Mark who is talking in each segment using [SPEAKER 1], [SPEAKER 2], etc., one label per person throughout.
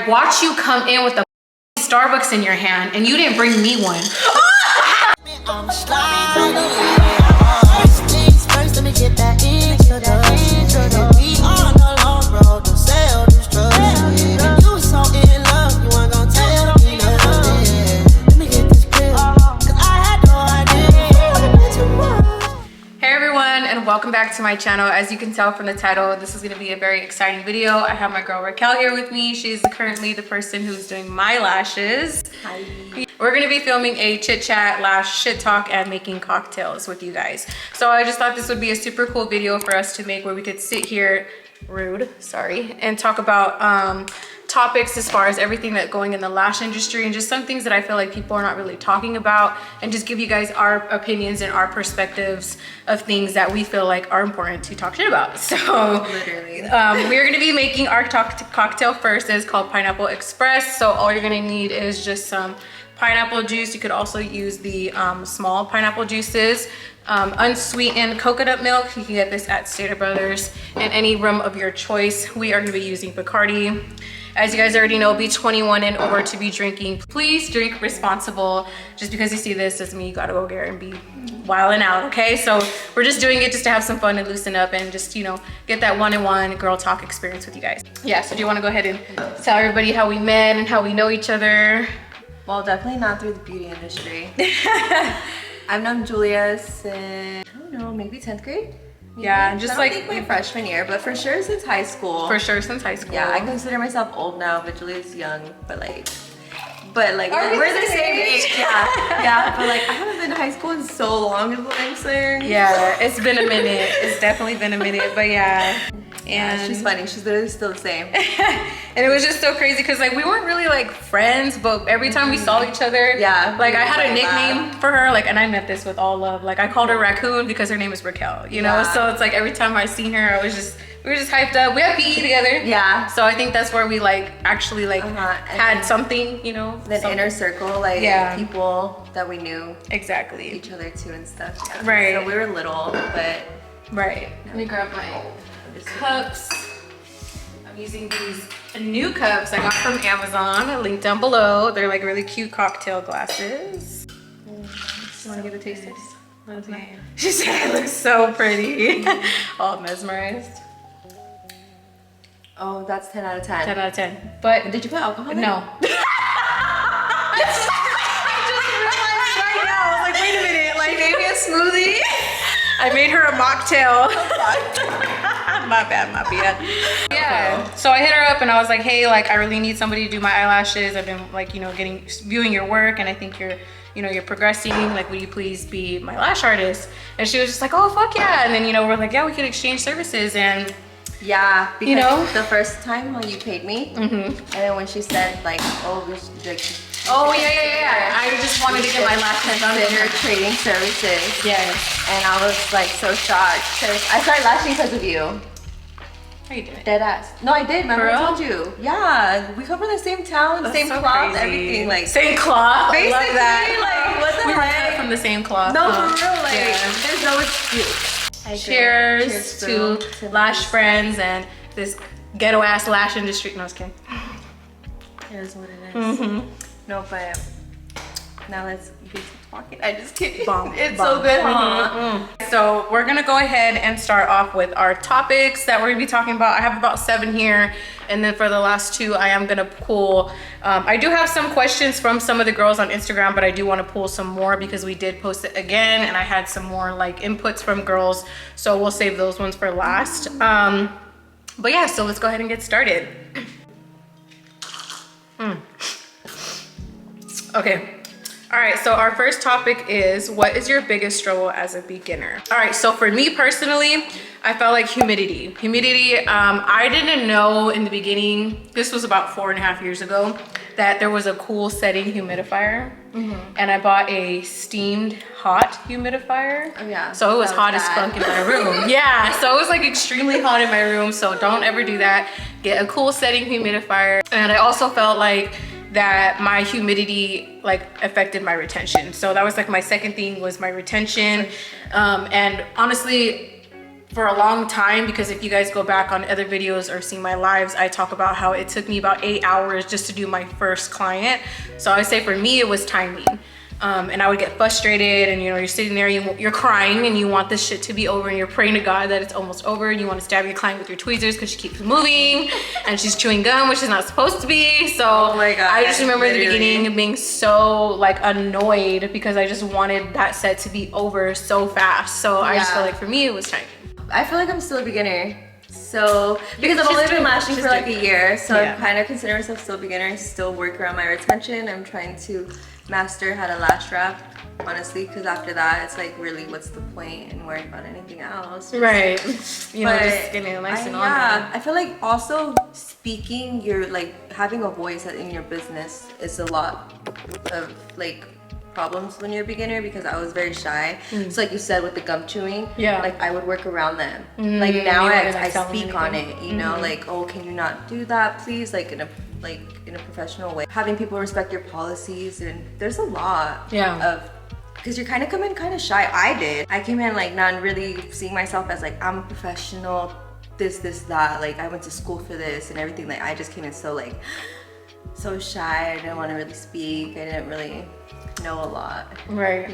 [SPEAKER 1] I watched you come in with a Starbucks in your hand and you didn't bring me one.
[SPEAKER 2] I'm sliding. Things first, let me get that introduction. We on the long road to sell this drug. You was so in love, you weren't gonna tell me nothing. Let me get this pill, cause I had no idea.
[SPEAKER 1] Hey everyone, and welcome back to my channel. As you can tell from the title, this is going to be a very exciting video. I have my girl Raquel here with me. She's currently the person who's doing my lashes.
[SPEAKER 3] Hi.
[SPEAKER 1] We're going to be filming a chit chat, lash, shit talk, and making cocktails with you guys. So I just thought this would be a super cool video for us to make where we could sit here, and talk about topics as far as everything that's going in the lash industry and just some things that I feel like people are not really talking about, and just give you guys our opinions and our perspectives of things that we feel like are important to talk shit about. So
[SPEAKER 3] Literally.
[SPEAKER 1] we're going to be making our cocktail first. It's called Pineapple Express. So all you're going to need is just some pineapple juice. You could also use the small pineapple juices. Unsweetened coconut milk. You can get this at Stater Brothers and any rum of your choice. We are going to be using Bacardi. As you guys already know, be 21 and over to be drinking. Please drink responsible. Just because you see this doesn't mean you gotta go there and be wilding out, okay? So we're just doing it just to have some fun and loosen up and just, you know, get that one-on-one girl talk experience with you guys. Yeah, so do you wanna go ahead and tell everybody how we met and how we know each other?
[SPEAKER 3] Well, definitely not through the beauty industry. I've known Julia since, I don't know, maybe 10th grade?
[SPEAKER 1] Yeah, just
[SPEAKER 3] I don't think my freshman year, but for sure since high school.
[SPEAKER 1] For sure since high school.
[SPEAKER 3] Yeah, I consider myself old now, but Julia's young, but like we're the same age. Yeah, but like I haven't been to high school in so long is what I'm saying.
[SPEAKER 1] Yeah, it's been a minute. It's definitely been a minute, but yeah. And
[SPEAKER 3] she's funny. She's literally still the same.
[SPEAKER 1] And it was just so crazy because like we weren't really like friends, but every time we saw each other,
[SPEAKER 3] yeah,
[SPEAKER 1] like I had a nickname for her, like, and I meant this with all love. Like I called her Raccoon because her name is Raquel, you know. So it's like every time I seen her, we were just hyped up. We had PE together.
[SPEAKER 3] Yeah.
[SPEAKER 1] So I think that's where we like actually like had something, you know.
[SPEAKER 3] Then inner circle, like people that we knew
[SPEAKER 1] exactly
[SPEAKER 3] each other too and stuff. Yeah.
[SPEAKER 1] Right.
[SPEAKER 3] So we were little, but
[SPEAKER 1] right. Let me grab my cups. I'm using these new cups I got from Amazon. Link down below. They're like really cute cocktail glasses. You want to get a taste of this? Okay. She said it looks so pretty. All mesmerized.
[SPEAKER 3] Oh, that's 10 out of 10.
[SPEAKER 1] 10 out of 10. But
[SPEAKER 3] did you put alcohol in?
[SPEAKER 1] No. I just realized right now. I was like, wait a minute. Like,
[SPEAKER 3] she made me a smoothie.
[SPEAKER 1] I made her a mocktail. My bad. Yeah. Okay. So I hit her up and I was like, hey, like I really need somebody to do my eyelashes. I've been like, you know, viewing your work and I think you're progressing. Like, would you please be my lash artist? And she was just like, oh, fuck yeah. And then, you know, we're like, yeah, we could exchange services. And
[SPEAKER 3] yeah, because
[SPEAKER 1] you know,
[SPEAKER 3] the first time when you paid me, and then when she said like, oh, we should like,
[SPEAKER 1] oh yeah. I just wanted to get my lashes done.
[SPEAKER 3] Consider trading services.
[SPEAKER 1] Yes.
[SPEAKER 3] And I was like so shocked because I started lashing because of you.
[SPEAKER 1] How you doing?
[SPEAKER 3] Dead ass. No, I did. Remember I told you? Yeah, we come from the same town, the same
[SPEAKER 1] so
[SPEAKER 3] cloth,
[SPEAKER 1] crazy.
[SPEAKER 3] Everything. Like
[SPEAKER 1] same cloth.
[SPEAKER 3] Basically,
[SPEAKER 1] I love that.
[SPEAKER 3] like what the
[SPEAKER 1] we
[SPEAKER 3] heck?
[SPEAKER 1] were cut from the same cloth.
[SPEAKER 3] No, for real. Like there's no excuse.
[SPEAKER 1] Cheers to lash friends and this ghetto ass lash industry. No, I was kidding.
[SPEAKER 3] It is what it is. No, but now let's be talking. I just kidding. It's so good, huh?
[SPEAKER 1] So we're gonna go ahead and start off with our topics that we're gonna be talking about. I have about 7 here, and then for the last 2, I am gonna pull. I do have some questions from some of the girls on Instagram, but I do want to pull some more because we did post it again, and I had some more like inputs from girls. So we'll save those ones for last. But yeah, so let's go ahead and get started. Okay. All right, so our first topic is, what is your biggest struggle as a beginner? All right, so for me personally, I felt like humidity. I didn't know in the beginning, this was about 4.5 years ago, that there was a cool setting humidifier. And I bought a steamed hot humidifier.
[SPEAKER 3] Oh yeah.
[SPEAKER 1] So it was hot as fuck in my room. Yeah, so it was like extremely hot in my room. So don't ever do that. Get a cool setting humidifier. And I also felt like that my humidity like affected my retention. So that was like my second thing, was my retention. And honestly, for a long time, because if you guys go back on other videos or see my lives, I talk about how it took me about 8 hours just to do my first client. So I would say for me, it was timing. And I would get frustrated, and you know, you're sitting there, you're crying and you want this shit to be over, and you're praying to God that it's almost over, and you want to stab your client with your tweezers because she keeps moving and she's chewing gum, which is not supposed to be. So
[SPEAKER 3] oh my God,
[SPEAKER 1] I just remember
[SPEAKER 3] literally.
[SPEAKER 1] the beginning being so like annoyed because I just wanted that set to be over so fast. So I just feel like for me, it was timing.
[SPEAKER 3] I feel like I'm still a beginner. So, because I've only been lashing for like a year, so I'm kind of considering myself still a beginner, still working around my retention. I'm trying to master how to lash wrap, honestly, because after that, it's like, really, what's the point in worrying about anything else?
[SPEAKER 1] Right. You know, just getting it nice and on.
[SPEAKER 3] Yeah, I feel like also speaking, you're like, having a voice in your business is a lot of like problems when you're a beginner, because I was very shy. So like you said with the gum chewing, like I would work around them. Like now I speak on it, you know, like, oh, can you not do that, please? Like in a professional way. Having people respect your policies, and there's a lot of, because you're kind of coming kind of shy. I came in like not really seeing myself as like, I'm a professional, this, that, like I went to school for this and everything. Like I just came in so shy. I didn't want to really speak. I didn't really know a lot.
[SPEAKER 1] Right.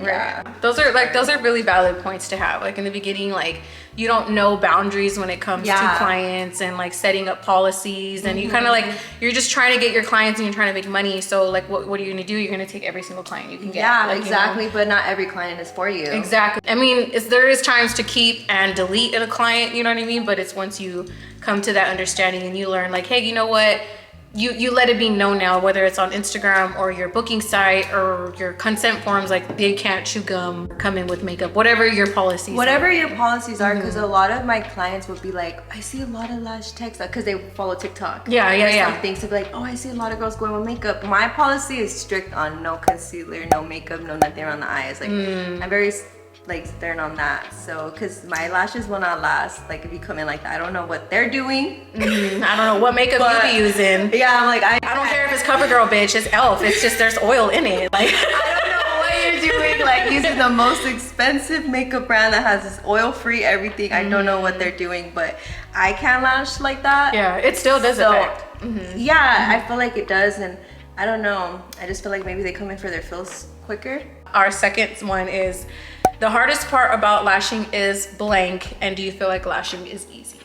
[SPEAKER 1] Those are really valid points to have. Like in the beginning, like you don't know boundaries when it comes to clients and like setting up policies, and you kind of like, you're just trying to get your clients and you're trying to make money. So like what are you gonna do? You're gonna take every single client you can get.
[SPEAKER 3] Yeah,
[SPEAKER 1] like,
[SPEAKER 3] exactly.
[SPEAKER 1] You know?
[SPEAKER 3] But not every client is for you.
[SPEAKER 1] Exactly. I mean, there is times to keep and delete a client, you know what I mean? But it's once you come to that understanding and you learn like, hey, you know what? You let it be known now, whether it's on Instagram or your booking site or your consent forms, like they can't chew gum, come in with makeup, whatever your policies
[SPEAKER 3] are. Because a lot of my clients would be like, I see a lot of lash techs, because they follow TikTok. Some things to be like, oh, I see a lot of girls going with makeup. My policy is strict on no concealer, no makeup, no nothing around the eyes. Like I'm very like stern on that. So because my lashes will not last, like if you come in like that, I don't know what they're doing.
[SPEAKER 1] I don't know what makeup you be using.
[SPEAKER 3] Yeah, I'm like, I
[SPEAKER 1] don't care if it's CoverGirl, bitch, it's e.l.f. It's just there's oil in it. Like
[SPEAKER 3] I don't know what you're doing, like using the most expensive makeup brand that has this oil-free everything. I don't know what they're doing, but I can't lash like that.
[SPEAKER 1] Yeah, it still does affect.
[SPEAKER 3] I feel like it does, and I don't know, I just feel like maybe they come in for their fills quicker.
[SPEAKER 1] Our second one is, the hardest part about lashing is blank, and do you feel like lashing is easy?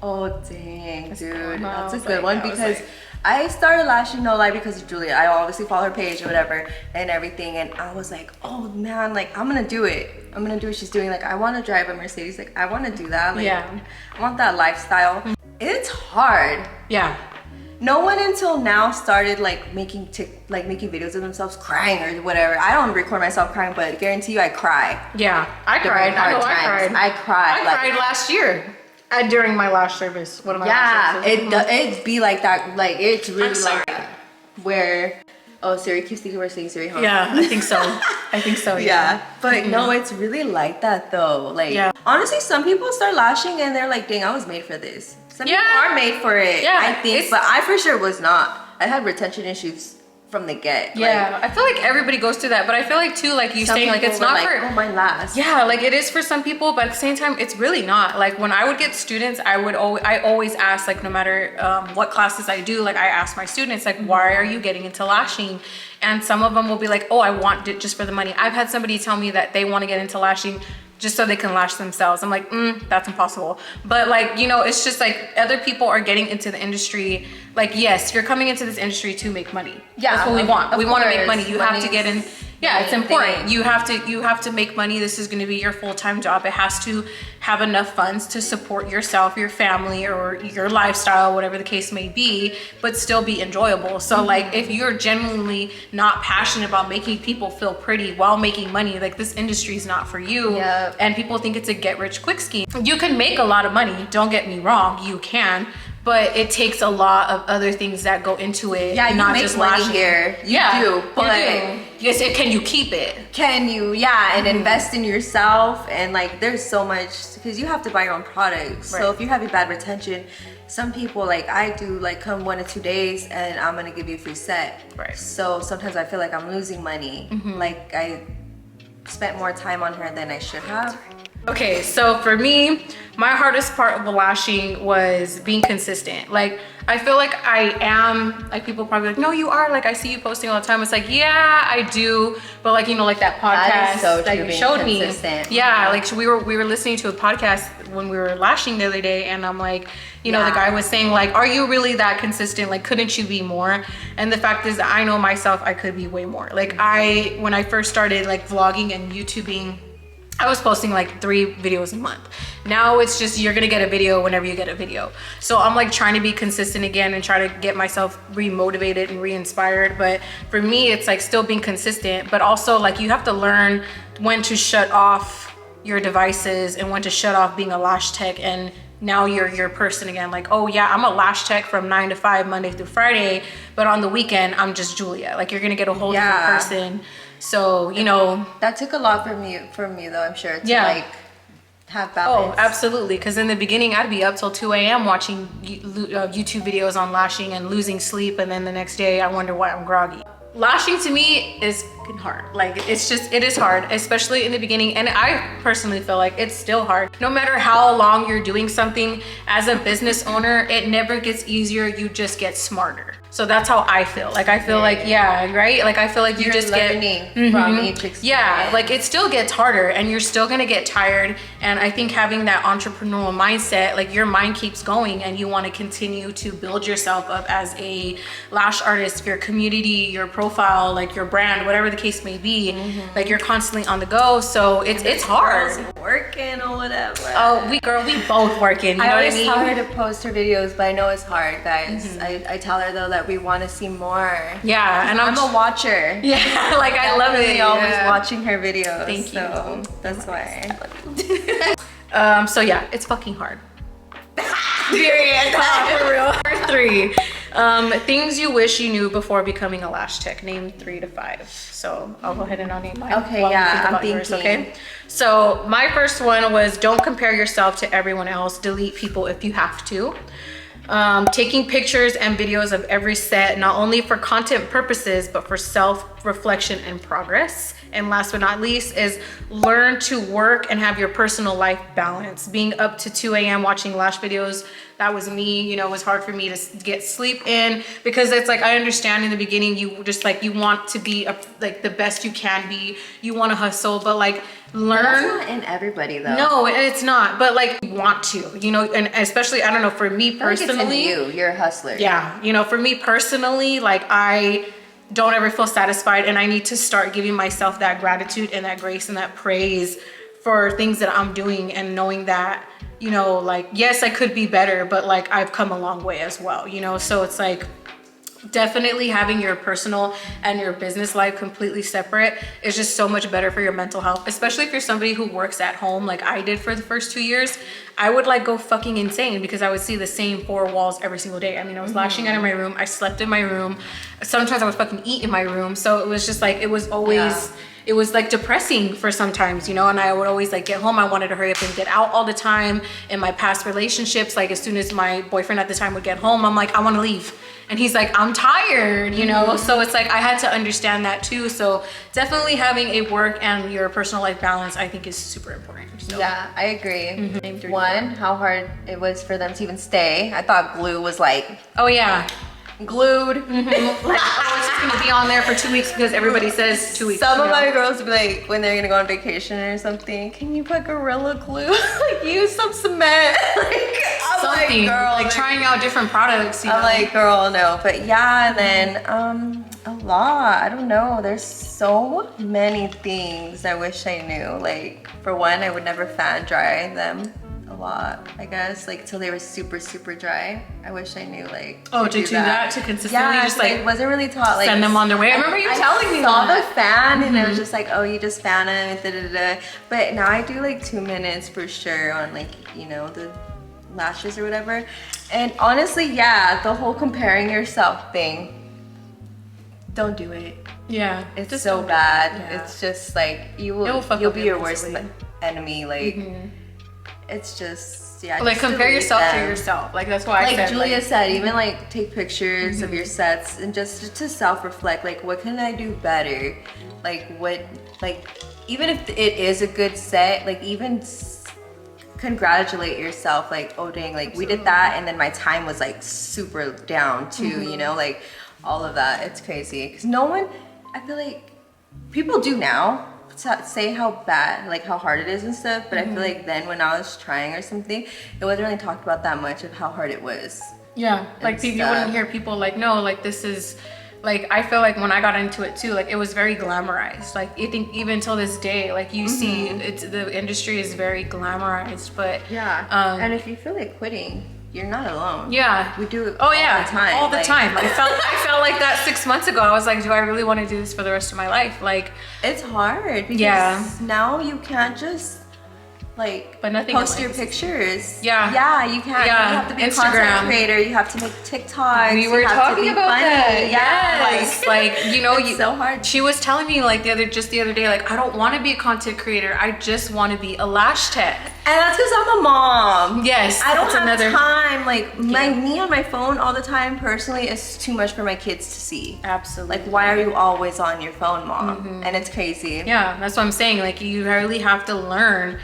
[SPEAKER 3] Oh dang, dude, that's a good one, because I started lashing, no lie, because of Julia. I obviously follow her page or whatever and everything, and I was like, oh man, like I'm gonna do it. I'm gonna do what she's doing. Like I want to drive a Mercedes. Like I want to do that. Like I want that lifestyle. It's hard.
[SPEAKER 1] Yeah.
[SPEAKER 3] No one until now started like making videos of themselves crying or whatever. I don't record myself crying, but I guarantee you I cry.
[SPEAKER 1] Yeah, I cried. I
[SPEAKER 3] cried
[SPEAKER 1] last year during my lash service. One of my lash services.
[SPEAKER 3] It'd be like that. Like it's really like that. Where Siri keeps thinking we're saying Siri home.
[SPEAKER 1] Yeah, I think so. I think so.
[SPEAKER 3] Yeah, but no, it's really like that though. Like honestly, some people start lashing and they're like, dang, I was made for this. Some people are made for it, I think, but I for sure was not. I had retention issues from the get.
[SPEAKER 1] Yeah,
[SPEAKER 3] like,
[SPEAKER 1] I feel like everybody goes through that, but I feel like too, like you saying, like it's not
[SPEAKER 3] like,
[SPEAKER 1] for.
[SPEAKER 3] Oh, mine last.
[SPEAKER 1] Yeah, like it is for some people, but at the same time, it's really not. Like when I would get students, I always ask, like no matter what classes I do, like I ask my students, like why are you getting into lashing? And some of them will be like, oh, I want it just for the money. I've had somebody tell me that they want to get into lashing just so they can lash themselves. I'm like, that's impossible. But like, you know, it's just like other people are getting into the industry. Like, yes, you're coming into this industry to make money. Yeah, that's what we want. We want to make money. You have to get in. Yeah, it's important. You have to make money. This is going to be your full-time job. It has to have enough funds to support yourself, your family, or your lifestyle, whatever the case may be, but still be enjoyable. So like if you're genuinely not passionate about making people feel pretty while making money, like this industry is not for you. And people think it's a get-rich-quick scheme. You can make a lot of money, don't get me wrong, you can, but it takes a lot of other things that go into it.
[SPEAKER 3] Yeah, you
[SPEAKER 1] not
[SPEAKER 3] make
[SPEAKER 1] just
[SPEAKER 3] money
[SPEAKER 1] lashing.
[SPEAKER 3] here. You do, but
[SPEAKER 1] yes, can you keep it?
[SPEAKER 3] Can you? Yeah, and invest in yourself, and like there's so much, because you have to buy your own products. So if you're having bad retention, some people, like I do, like come 1 or 2 days and I'm gonna give you a free set. So sometimes I feel like I'm losing money. Like I spent more time on her than I should have.
[SPEAKER 1] Okay, so for me, my hardest part of lashing was being consistent. Like, I feel like I am, like, people probably like, no, you are, like, I see you posting all the time. It's like, yeah, I do, but like, you know, like that podcast that you showed me. Yeah, like we were listening to a podcast when we were lashing the other day, and I'm like, you know, the guy was saying like, are you really that consistent? Like, couldn't you be more? And the fact is that I know myself, I could be way more. Like, when I first started like vlogging and YouTubing, I was posting like 3 videos a month. Now it's just, you're gonna get a video whenever you get a video. So I'm like trying to be consistent again and try to get myself re-motivated and re-inspired. But for me, it's like still being consistent, but also like you have to learn when to shut off your devices and when to shut off being a lash tech, and now you're your person again. Like, oh yeah, I'm a lash tech from 9 to 5, Monday through Friday, but on the weekend, I'm just Julia. Like, you're gonna get a whole different person. So, you know,
[SPEAKER 3] that took a lot from you though, I'm sure, to like have balance.
[SPEAKER 1] Oh, absolutely. Because in the beginning, I'd be up till 2 a.m. watching YouTube videos on lashing and losing sleep, and then the next day I wonder why I'm groggy. Lashing to me is fucking hard. Like, it is hard, especially in the beginning. And I personally feel like it's still hard. No matter how long you're doing something, as a business owner, it never gets easier. You just get smarter. So that's how I feel. Like, I feel like, yeah, right? Like, I feel like you're just
[SPEAKER 3] learning from each experience.
[SPEAKER 1] Yeah, like it still gets harder and you're still gonna get tired. And I think having that entrepreneurial mindset, like your mind keeps going and you wanna continue to build yourself up as a lash artist, your community, your profile, like your brand, whatever the case may be. Like, you're constantly on the go. So it's hard.
[SPEAKER 3] Working or whatever.
[SPEAKER 1] Oh, we both working, you know what I mean?
[SPEAKER 3] I always tell her to post her videos, but I know it's hard, guys. I tell her though that we want to see more.
[SPEAKER 1] Yeah, and
[SPEAKER 3] I'm a watcher.
[SPEAKER 1] Yeah, like I love it.
[SPEAKER 3] Always watching her videos.
[SPEAKER 1] Thank you.
[SPEAKER 3] So that's why. I
[SPEAKER 1] love you. So yeah, it's fucking hard. Period. For real. Number 3, things you wish you knew before becoming a lash tech. Name 3 to 5. So I'll go ahead and I'll name mine.
[SPEAKER 3] Okay, yeah, I'm thinking.
[SPEAKER 1] Yours, okay. So my first one was, don't compare yourself to everyone else. Delete people if you have to. Taking pictures and videos of every set, not only for content purposes, but for self-reflection and progress. And last but not least is learn to work and have your personal life balance. Being up to 2 a.m. watching lash videos, that was me. You know, it was hard for me to get sleep in, because it's like, I understand in the beginning, you just like, you want to be like the best you can be. You want to hustle, but like, learn.
[SPEAKER 3] That's not in everybody though.
[SPEAKER 1] No, it's not. But like, you want to, you know, and especially, I don't know, for me personally,
[SPEAKER 3] you're a hustler.
[SPEAKER 1] Yeah, you know, for me personally, like, I don't ever feel satisfied, and I need to start giving myself that gratitude and that grace and that praise for things that I'm doing, and knowing that, you know, like, yes, I could be better, but like, I've come a long way as well, you know? So it's like, definitely having your personal and your business life completely separate is just so much better for your mental health, especially if you're somebody who works at home like I did for the first 2 years. I would like go fucking insane because I would see the same 4 walls every single day. I mean, I was lashing out of my room. I slept in my room. Sometimes I would fucking eat in my room. So it was just like, it was always, it was like depressing for sometimes, you know, and I would always like get home. I wanted to hurry up and get out all the time. In my past relationships, like as soon as my boyfriend at the time would get home, I'm like, I want to leave. And he's like, I'm tired, you know? So it's like, I had to understand that too. So definitely having a work and your personal life balance, I think is super important. So.
[SPEAKER 3] Yeah, I agree. 1, how hard it was for them to even stay. I thought glue was like,
[SPEAKER 1] oh yeah,
[SPEAKER 3] glued.
[SPEAKER 1] Like, oh, it's just gonna be on there for 2 weeks because everybody says 2 weeks.
[SPEAKER 3] Some of my girls would be like, when they're gonna go on vacation or something, can you put Gorilla Glue? Like, use some cement. Like, I'm
[SPEAKER 1] something,
[SPEAKER 3] like, girl,
[SPEAKER 1] like trying out different products. You know?
[SPEAKER 3] I'm like, girl, no. But yeah, and then a lot. I don't know. There's so many things I wish I knew. Like, for one, I would never fan dry them. A lot, I guess, like till they were super dry. I wish I knew, like,
[SPEAKER 1] to do that to consistently,
[SPEAKER 3] yeah,
[SPEAKER 1] just like,
[SPEAKER 3] it wasn't really taught, like,
[SPEAKER 1] send them on their way. I remember you telling me
[SPEAKER 3] saw
[SPEAKER 1] that.
[SPEAKER 3] the fan and it was just like, oh, you just fan them, da, da, da. But now I do like 2 minutes for sure on, like, you know, the lashes or whatever. And honestly, yeah, the whole comparing yourself thing, don't do it.
[SPEAKER 1] Yeah,
[SPEAKER 3] it's just so bad.
[SPEAKER 1] Yeah.
[SPEAKER 3] It's just like, you'll be your worst enemy. Like, it's just, yeah.
[SPEAKER 1] Like,
[SPEAKER 3] just
[SPEAKER 1] compare yourself to yourself. Like, that's why I said,
[SPEAKER 3] like Julia said, even like take pictures of your sets and just to self-reflect, like, what can I do better? Like, what, like, even if it is a good set, like, even congratulate yourself, like, oh dang, like we did that, and then my time was like super down too, you know, like all of that. It's crazy because no one, I feel like people do now say how bad, like how hard it is and stuff, but I feel like then when I was trying or something, it wasn't really talked about that much of how hard it was.
[SPEAKER 1] Yeah, like you wouldn't hear people like, no, like this is, like I feel like when I got into it too, like it was very glamorized. Like I think even till this day, like you see, it's the industry is very glamorized. But
[SPEAKER 3] and if you feel like quitting, you're not alone.
[SPEAKER 1] Yeah,
[SPEAKER 3] we do it.
[SPEAKER 1] Oh yeah, all the
[SPEAKER 3] like,
[SPEAKER 1] time. I felt like that 6 months ago. I was like, do I really want to do this for the rest of my life? Like
[SPEAKER 3] it's hard because now you can't just like post your pictures. Yeah, you can't.
[SPEAKER 1] Yeah.
[SPEAKER 3] You have to be
[SPEAKER 1] Instagram.
[SPEAKER 3] a content creator. You have to make TikToks.
[SPEAKER 1] We were talking about that. Yes. Like you know,
[SPEAKER 3] it's so hard.
[SPEAKER 1] She was telling me like the other day, like I don't want to be a content creator. I just want to be a lash tech.
[SPEAKER 3] And that's because I'm a mom.
[SPEAKER 1] Yes,
[SPEAKER 3] I don't have time. Like me on my phone all the time personally is too much for my kids to see.
[SPEAKER 1] Absolutely.
[SPEAKER 3] Like why are you always on your phone, mom? And it's crazy.
[SPEAKER 1] Yeah, that's what I'm saying. Like you really have to learn.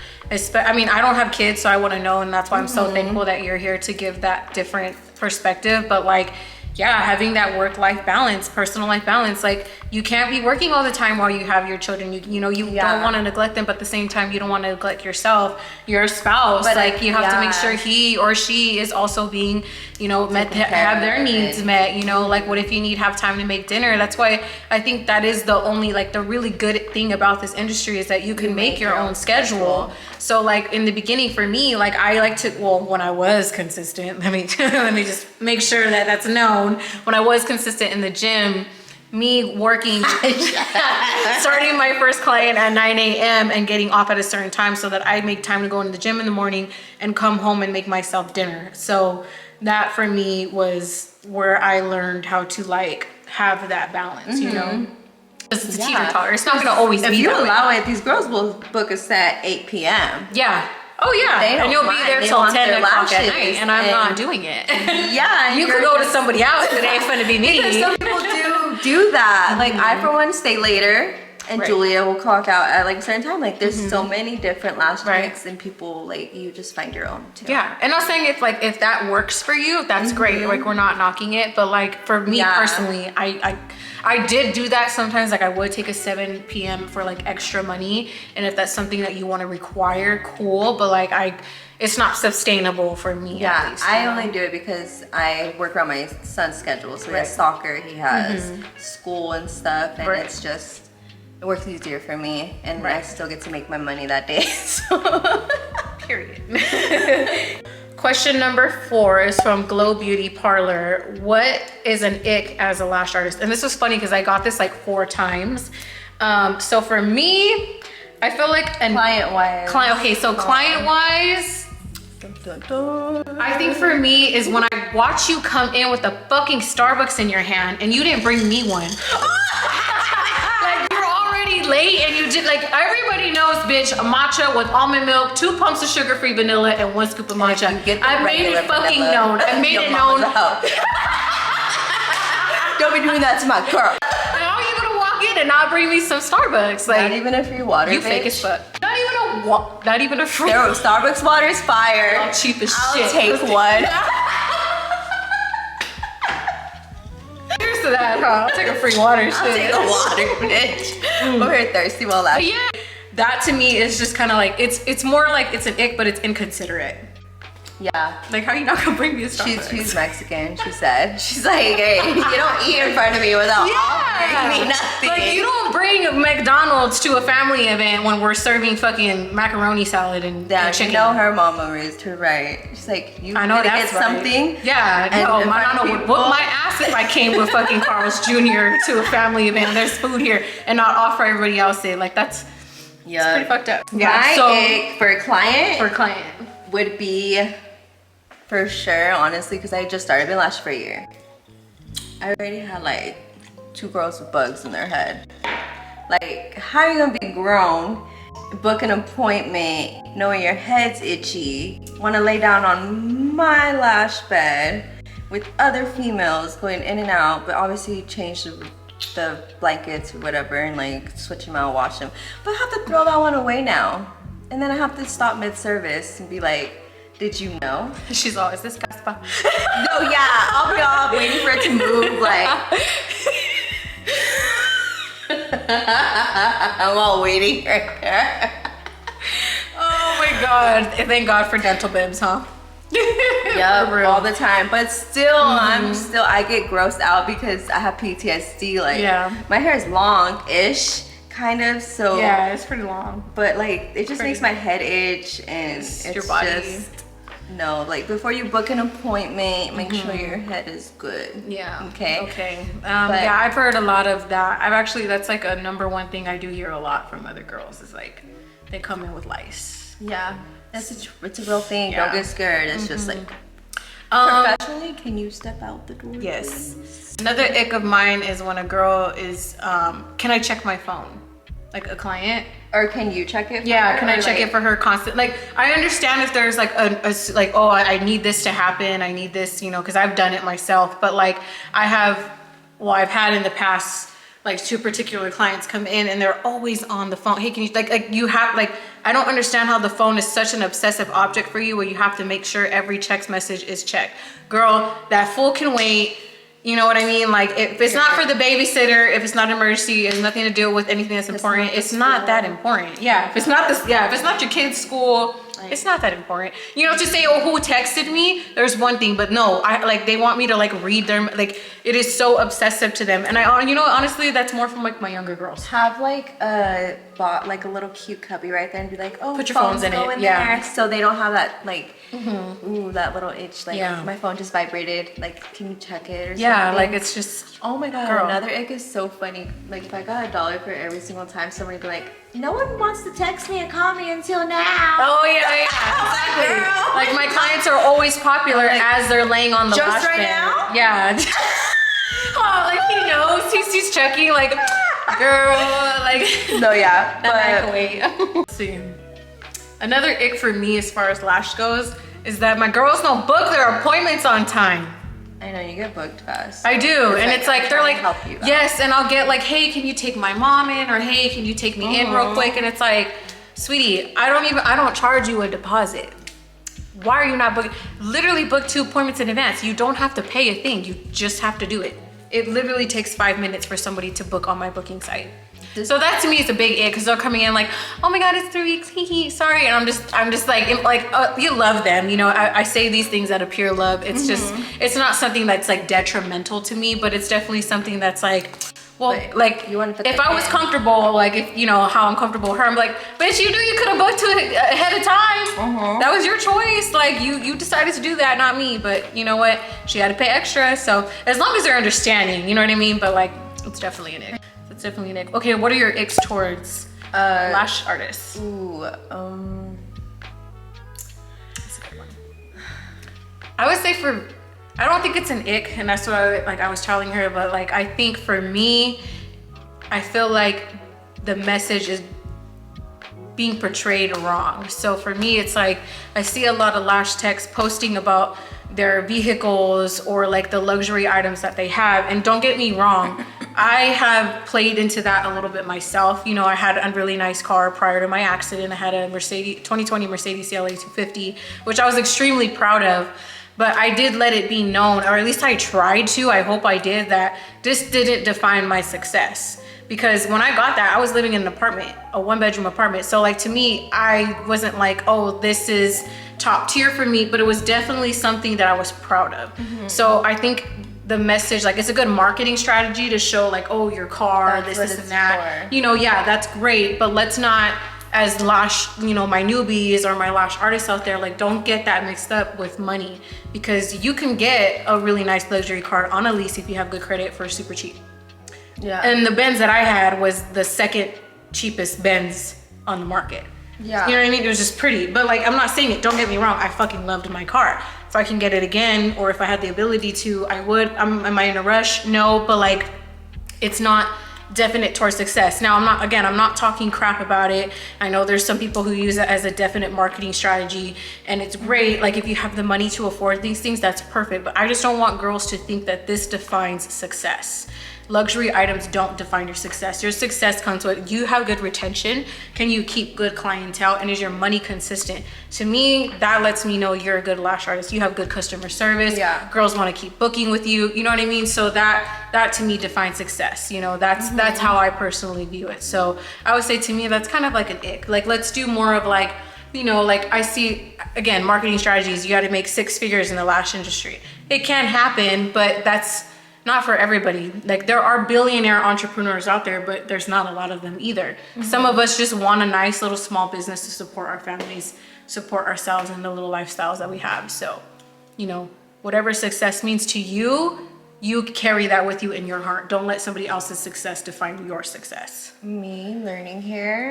[SPEAKER 1] I mean, I don't have kids, so I want to know, and that's why I'm so thankful that you're here to give that different perspective. But like, yeah, having that work-life balance, personal life balance, like you can't be working all the time while you have your children. You know, you don't want to neglect them, but at the same time, you don't want to neglect yourself, your spouse. But like you have to make sure he or she is also being, you know, have their needs met. You know, like what if you have time to make dinner? That's why I think that is the only, like the really good thing about this industry is that you can make your own schedule. So like in the beginning for me, like I like to, well, when I was consistent, let me just make sure that that's known. When I was consistent in the gym, me working, starting my first client at 9 a.m. and getting off at a certain time so that I make time to go into the gym in the morning and come home and make myself dinner. So that for me was where I learned how to like have that balance, you know? It's a teeter-totter. It's not gonna always be that way. If you
[SPEAKER 3] allow it, these girls will book us at 8 p.m.
[SPEAKER 1] Yeah. Oh yeah. And you'll be there till 10 o'clock at night, and I'm not doing it.
[SPEAKER 3] Yeah.
[SPEAKER 1] You could go to somebody else, it ain't gonna be me.
[SPEAKER 3] Because some people do that. Like I, for one, stay later, and Julia will clock out at like a certain time. Like there's so many different lash tricks, and people like you just find your own too.
[SPEAKER 1] Yeah, and I'm saying if that works for you, that's great. Like we're not knocking it, but like for me personally, I did do that sometimes. Like I would take a 7 p.m. for like extra money, and if that's something that you want to require, cool. But like it's not sustainable for me.
[SPEAKER 3] Yeah,
[SPEAKER 1] at least,
[SPEAKER 3] I only do it because I work around my son's schedule. So he has soccer, he has school and stuff, and it's just it works easier for me, and I still get to make my money that day. So.
[SPEAKER 1] Period. Question number 4 is from Glow Beauty Parlor. What is an ick as a lash artist? And this was funny because I got this like 4 times. So for me, I feel like
[SPEAKER 3] client-wise.
[SPEAKER 1] Client-wise, I think for me is when I watch you come in with a fucking Starbucks in your hand and you didn't bring me one. Like you're already late and you did, like everybody knows, bitch, matcha with almond milk, 2 pumps of sugar-free vanilla, and 1 scoop of matcha. I made it fucking known. I made it known.
[SPEAKER 3] Don't be doing that to my girl.
[SPEAKER 1] How are you gonna walk in and not bring me some Starbucks? Like
[SPEAKER 3] not even a free water.
[SPEAKER 1] You bitch. Fake as fuck. Not even a free.
[SPEAKER 3] Starbucks water is fire.
[SPEAKER 1] All cheap as
[SPEAKER 3] I'll
[SPEAKER 1] shit.
[SPEAKER 3] Take one.
[SPEAKER 1] Here's to that, huh? I'll take a free water.
[SPEAKER 3] I'll take a water, bitch. Over here thirsty while laughing.
[SPEAKER 1] Yeah, that to me is just kind of like it's more like it's an ick, but it's inconsiderate.
[SPEAKER 3] Yeah.
[SPEAKER 1] Like, how are you not gonna bring me a Starbucks?
[SPEAKER 3] She's Mexican, she said. She's like, hey, you don't eat in front of me without offering me nothing.
[SPEAKER 1] Like, you don't bring McDonald's to a family event when we're serving fucking macaroni salad and chicken.
[SPEAKER 3] You know her mama raised her right. She's like, you
[SPEAKER 1] I know
[SPEAKER 3] gonna
[SPEAKER 1] that's
[SPEAKER 3] get something.
[SPEAKER 1] Yeah, no, my nana would whoop my ass if I came with fucking Carl's Jr. to a family event and there's food here and not offer everybody else it. Like, that's pretty fucked up.
[SPEAKER 3] Yeah, so ick for a client would be, for sure, honestly, because I just started being lash for a year. I already had like 2 girls with bugs in their head. Like, how are you gonna be grown, book an appointment, knowing your head's itchy, wanna lay down on my lash bed with other females going in and out, but obviously change the blankets or whatever and like switch them out, wash them. But I have to throw that one away now. And then I have to stop mid-service and be like, did you know?
[SPEAKER 1] She's always this caspa.
[SPEAKER 3] No, yeah, I'll be all waiting for it to move, like. I'm all waiting right there.
[SPEAKER 1] Oh my God. Thank God for dental bibs, huh?
[SPEAKER 3] Yep, all the time. But still, I get grossed out because I have PTSD. Like, my hair is long-ish, kind of, so.
[SPEAKER 1] Yeah, it's pretty long.
[SPEAKER 3] But like, it just makes my head itch, and it's
[SPEAKER 1] your body.
[SPEAKER 3] just, no, like before you book an appointment, make sure your head is good.
[SPEAKER 1] Yeah.
[SPEAKER 3] Okay.
[SPEAKER 1] Okay. Yeah, I've heard a lot of that. That's like a #1 thing I do hear a lot from other girls is like, they come in with lice.
[SPEAKER 3] Yeah. It's a real thing.
[SPEAKER 1] Yeah.
[SPEAKER 3] Don't get scared. It's just like, professionally, can you step out the door?
[SPEAKER 1] Yes.
[SPEAKER 3] Please?
[SPEAKER 1] Another ick of mine is when a girl is, can I check my phone? Like a client.
[SPEAKER 3] Or can you check it?
[SPEAKER 1] Yeah, can I check it for her constant? Like, I understand if there's like like, oh, I need this to happen. I need this, you know, because I've done it myself. But like, I've had in the past, like 2 particular clients come in and they're always on the phone. Hey, can you, like you have, like, I don't understand how the phone is such an obsessive object for you where you have to make sure every text message is checked. Girl, that fool can wait. You know what I mean? Like, if it's not for the babysitter, if it's not an emergency, it has nothing to do with anything that's important, it's not that important. Yeah, if it's not this, if it's not your kid's school, it's not that important. You know, to say, oh, who texted me? There's one thing, but no, they want me to like read them. Like, it is so obsessive to them. And you know, honestly, that's more from like my younger girls.
[SPEAKER 3] Have like bought like a little cute cubby right there and be like, oh,
[SPEAKER 1] put your phones in it. Yeah.
[SPEAKER 3] There, so they don't have that like, ooh, that little itch. Like, my phone just vibrated. Like, can you check it or something?
[SPEAKER 1] Yeah, like it's just.
[SPEAKER 3] Oh my God,
[SPEAKER 1] girl.
[SPEAKER 3] Another ick is so funny. Like, if I got $1 for every single time somebody be like, no one wants to text me and call me until now.
[SPEAKER 1] Oh yeah, exactly. Like, my clients are always popular as they're laying on the
[SPEAKER 3] just
[SPEAKER 1] lash
[SPEAKER 3] right
[SPEAKER 1] bed.
[SPEAKER 3] now?
[SPEAKER 1] Yeah. Oh, like he knows. He's checking. Like, girl, like.
[SPEAKER 3] No, yeah.
[SPEAKER 1] That man can wait. Let's see. Another ick for me as far as lash goes is that my girls don't book their appointments on time.
[SPEAKER 3] I know, you get booked fast.
[SPEAKER 1] I do, and it's like they're like,
[SPEAKER 3] help you out.
[SPEAKER 1] Yes, and I'll get like, hey, can you take my mom in, or hey, can you take me in real quick? And it's like, sweetie, I don't charge you a deposit. Why are you not booking? Literally book 2 appointments in advance. You don't have to pay a thing. You just have to do it. It literally takes 5 minutes for somebody to book on my booking site. So that to me is a big ick, because they're coming in like, oh my God, it's 3 weeks, hee sorry. And I'm just like, you love them. You know, I say these things out of pure love. It's just, it's not something that's like detrimental to me, but it's definitely something that's like, well, but like, you want to if I was comfortable, like if, you know, how I'm comfortable with her, I'm like, bitch, you knew you could have booked it ahead of time. That was your choice. Like, you decided to do that, not me. But you know what? She had to pay extra. So as long as they're understanding, you know what I mean? But like, it's definitely an ick. It's definitely an ick. Okay, what are your icks towards lash artists?
[SPEAKER 3] Ooh,
[SPEAKER 1] That's a good one. I would say I don't think it's an ick, and that's what I was telling her, but like, I think for me, I feel like the message is being portrayed wrong. So for me, it's like, I see a lot of lash techs posting about their vehicles or like the luxury items that they have. And don't get me wrong, I have played into that a little bit myself. You know, I had a really nice car prior to my accident. I had a 2020 Mercedes CLA 250, which I was extremely proud of. But I did let it be known, or at least I tried to, I hope I did, that this didn't define my success. Because when I got that, I was living in an apartment, a 1-bedroom apartment. So like, to me, I wasn't like, oh, this is top tier for me, but it was definitely something that I was proud of. So I think the message, like, it's a good marketing strategy to show like, oh, your car, this and that. You know, yeah, that's great, but let's not, as lash, you know, my newbies or my lash artists out there, like, don't get that mixed up with money, because you can get a really nice luxury car on a lease if you have good credit for super cheap. Yeah. And the Benz that I had was the second cheapest Benz on the market. Yeah. You know what I mean? It was just pretty, but like, I'm not saying it, don't get me wrong, I fucking loved my car. If I can get it again, or if I had the ability to, I would. Am I in a rush? No, but like, it's not definite towards success. Now, I'm not talking crap about it. I know there's some people who use it as a definite marketing strategy, and it's great. Like, if you have the money to afford these things, that's perfect. But I just don't want girls to think that this defines success. luxury items don't define your success. Your success comes with you have good retention. Can you keep good clientele? And is your money consistent? To me, that lets me know you're a good lash artist. You have good customer service.
[SPEAKER 3] Yeah.
[SPEAKER 1] Girls want to keep booking with you. You know what I mean? So that to me defines success. You know, that's how I personally view it. So I would say to me, that's kind of like an ick. Like, let's do more of like, you know, like I see, again, marketing strategies, you got to make 6 figures in the lash industry. It can happen, but that's not for everybody. Like, there are billionaire entrepreneurs out there, but there's not a lot of them either. Some of us just want a nice little small business to support our families, support ourselves and the little lifestyles that we have. So, you know, whatever success means to you, you carry that with you in your heart. Don't let somebody else's success define your success.
[SPEAKER 3] Me learning here.